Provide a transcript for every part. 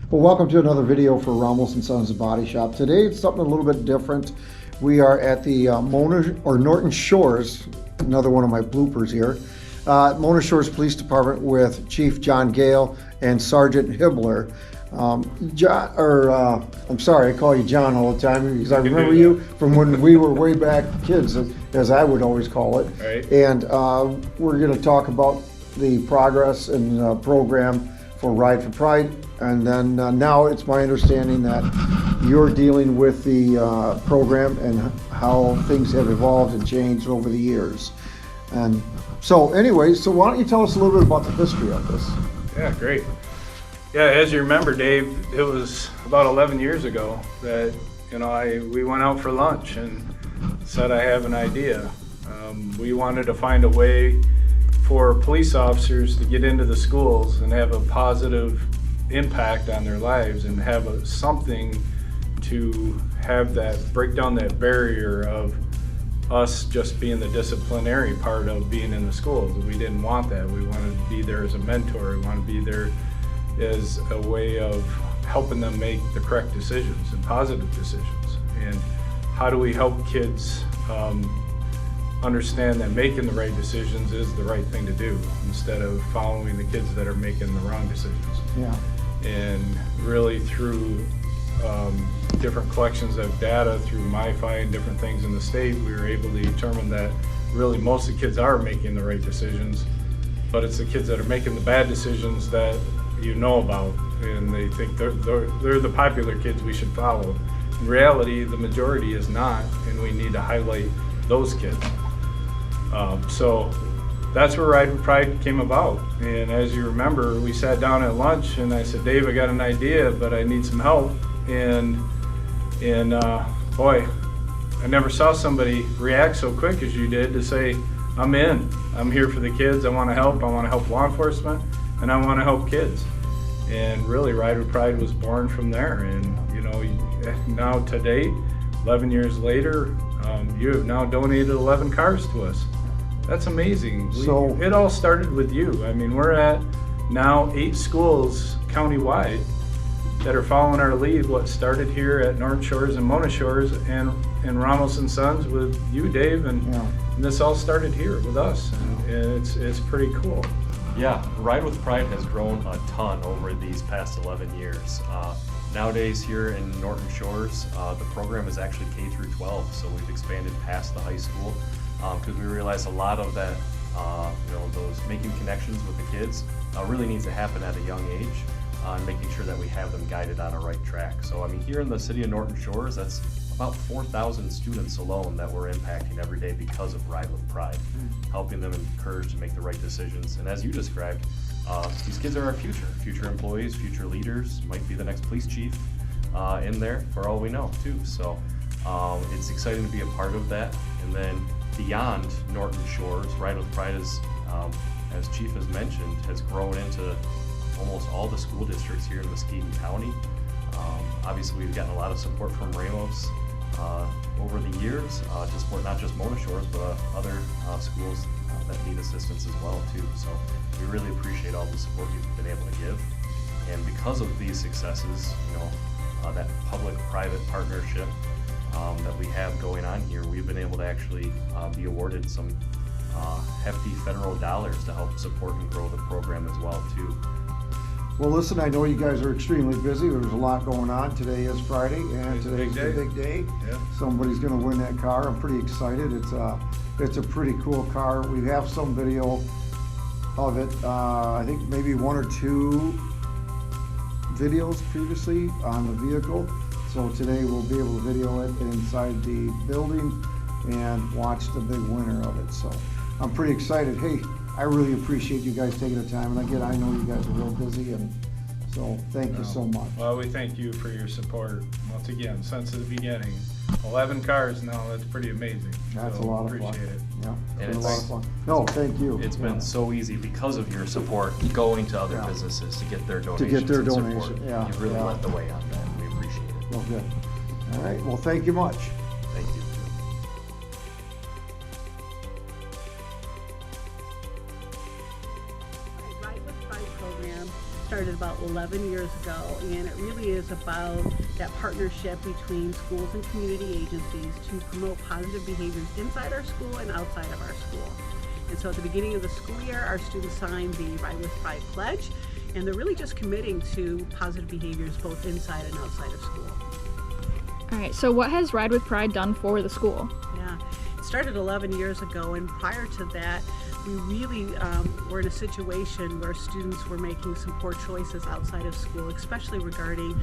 Well, welcome to another video for Ramos and Sons Body Shop. Today it's something a little bit different. We are at the Norton Shores, another one of my bloopers here. Mona Shores Police Department with Chief John Gale and Sergeant Hibbler. I'm sorry, I call you John all the time because I remember you from when we were way back kids, as I would always call it. Right. And we're going to talk about the progress and program for Ride for Pride. And then now it's my understanding that you're dealing with the program and how things have evolved and changed over the years. And so anyway, so why don't you tell us a little bit about the history of this? Yeah, great. Yeah, as you remember, Dave, it was about 11 years ago that, we went out for lunch and said, I have an idea. We wanted to find a way for police officers to get into the schools and have a positive impact on their lives and have something to have that break down that barrier of us just being the disciplinary part of being in the schools. We didn't want that. We wanted to be there as a mentor. We wanted to be there as a way of helping them make the correct decisions and positive decisions. And how do we help kids understand that making the right decisions is the right thing to do instead of following the kids that are making the wrong decisions. Yeah. And really through different collections of data through MiFi and different things in the state, we were able to determine that really most of the kids are making the right decisions, but it's the kids that are making the bad decisions that you know about, and they think they're the popular kids we should follow. In reality, the majority is not, and we need to highlight those kids. So that's where Ride with Pride came about. And as you remember, we sat down at lunch and I said, Dave, I got an idea, but I need some help. And boy, I never saw somebody react so quick as you did to say, I'm in. I'm here for the kids. I want to help. I want to help law enforcement, and I want to help kids. And really, Ride with Pride was born from there. And now to date, 11 years later, you have now donated 11 cars to us. That's amazing. It all started with you. I mean, we're at now 8 schools countywide that are following our lead. What started here at Norton Shores and Mona Shores and Ramos and Sons with you, Dave, and this all started here with us, and it's pretty cool. Yeah, Ride with Pride has grown a ton over these past 11 years. Nowadays here in Norton Shores, the program is actually K through 12, so we've expanded past the high school because we realize a lot of that, those making connections with the kids really needs to happen at a young age, and making sure that we have them guided on a right track. So I mean, here in the city of Norton Shores, that's about 4,000 students alone that we're impacting every day because of Ride with Pride, helping them encouraged to make the right decisions. And as you described, these kids are our future employees, future leaders, might be the next police chief in there for all we know too. So it's exciting to be a part of that. And then beyond Norton Shores, Ride with Pride is, as Chief has mentioned, has grown into almost all the school districts here in Muskegon County. Obviously we've gotten a lot of support from Ramos over the years to support not just Mona Shores, but other schools that need assistance as well too. So we really appreciate all the support you've been able to give. And because of these successes, that public-private partnership that we have going on here, we've been able to actually be awarded some hefty federal dollars to help support and grow the program as well too. Well, listen, I know you guys are extremely busy. There's a lot going on. Today is Friday, and today's a big day. Yeah. Somebody's going to win that car. I'm pretty excited. It's a pretty cool car. We have some video of it. I think maybe 1 or 2 videos previously on the vehicle. So today we'll be able to video it inside the building and watch the big winner of it. So I'm pretty excited. Hey, I really appreciate you guys taking the time. And again, I know you guys are real busy, and so thank you so much. Well, we thank you for your support once again since the beginning. 11 cars now, that's pretty amazing. That's a lot of fun. Appreciate it. Yeah, And it's been a lot of fun. No, thank you. It's been so easy because of your support going to other businesses to get their donations. To get their and donation, support. yeah. You really led the way on that. We appreciate it. Well, good. All right, well, thank you much. Thank you. Ride with Pride program started about 11 years ago, and it really is about that partnership between schools and community agencies to promote positive behaviors inside our school and outside of our school. And so at the beginning of the school year, our students signed the Ride with Pride pledge, and they're really just committing to positive behaviors both inside and outside of school. All right, so what has Ride with Pride done for the school? Yeah, it started 11 years ago, and prior to that, we really were in a situation where students were making some poor choices outside of school, especially regarding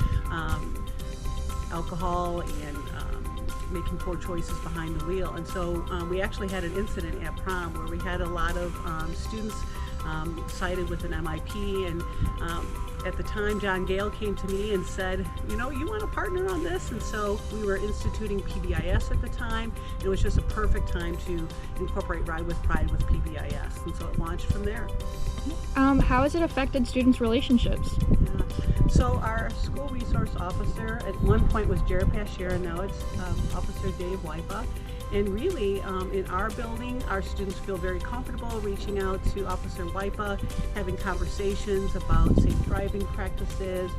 alcohol and making poor choices behind the wheel. And so we actually had an incident at prom where we had a lot of students cited with an MIP, and at the time John Gale came to me and said, you know, you want to partner on this? And so we were instituting PBIS at the time. It was just a perfect time to incorporate Ride with Pride with PBIS, and so it launched from there. How has it affected students' relationships? So our school resource officer at one point was Jared Pashier, now it's Officer Dave Wipa. And really, in our building, our students feel very comfortable reaching out to Officer Wipa, having conversations about safe driving practices.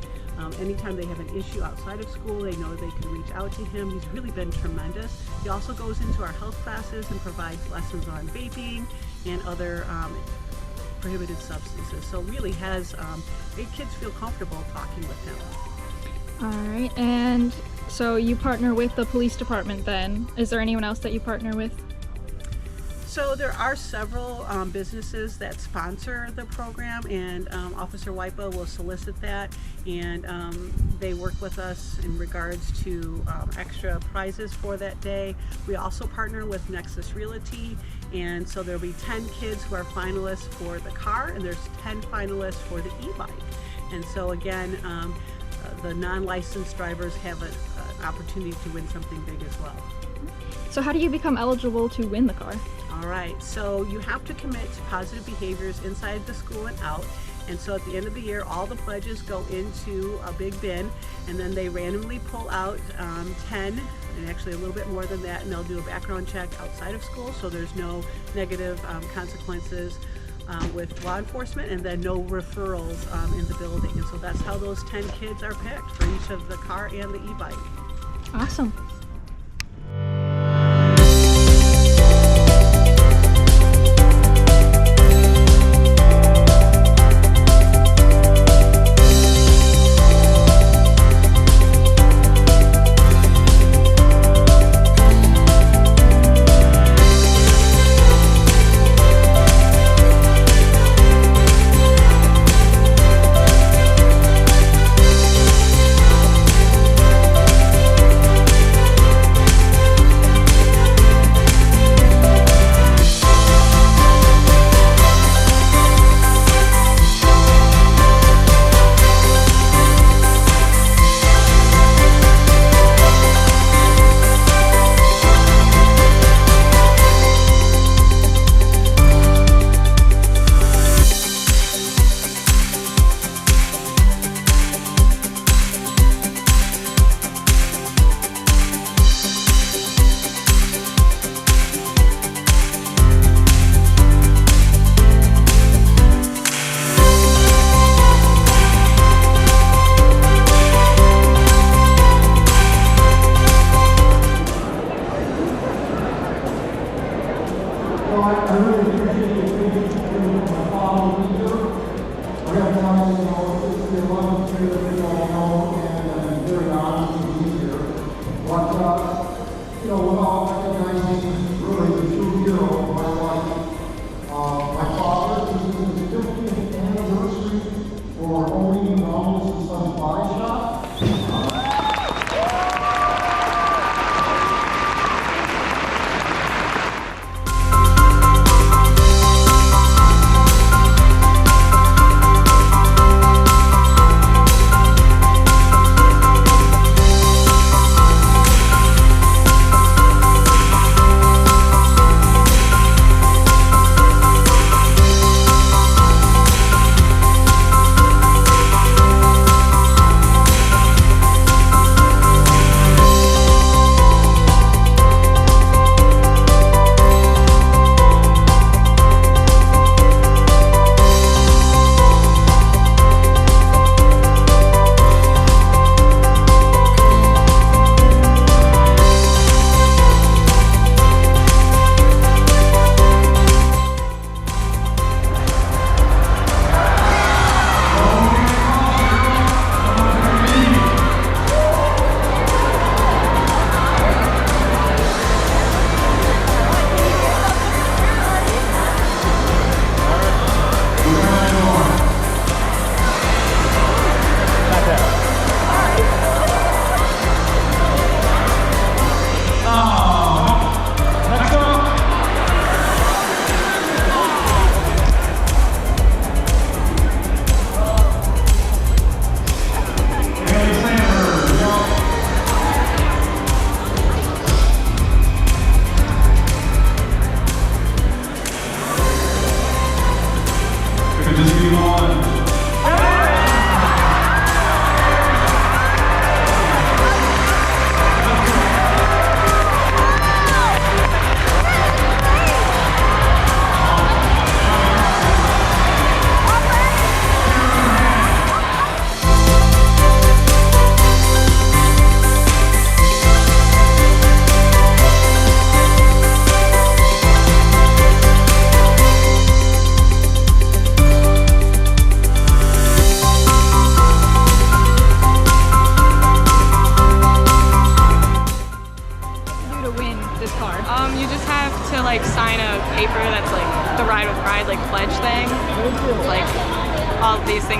Anytime they have an issue outside of school, they know they can reach out to him. He's really been tremendous. He also goes into our health classes and provides lessons on vaping and other prohibited substances. So really has made kids feel comfortable talking with him. All right, and so you partner with the police department then. Is there anyone else that you partner with? So there are several businesses that sponsor the program, and Officer Wipa will solicit that, and they work with us in regards to extra prizes for that day. We also partner with Nexus Realty, and so there'll be 10 kids who are finalists for the car, and there's 10 finalists for the e-bike. And so again, the non-licensed drivers have an opportunity to win something big as well. So how do you become eligible to win the car? All right, so you have to commit to positive behaviors inside the school and out. And so at the end of the year, all the pledges go into a big bin, and then they randomly pull out 10, and actually a little bit more than that, and they'll do a background check outside of school, so there's no negative consequences with law enforcement, and then no referrals in the building. And so that's how those 10 kids are picked for each of the car and the e-bike. Awesome.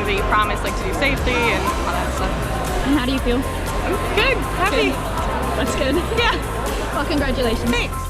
that you promise, like to do safety and all that stuff. And how do you feel? I'm good, happy. That's good. Yeah, Well, congratulations. thanks.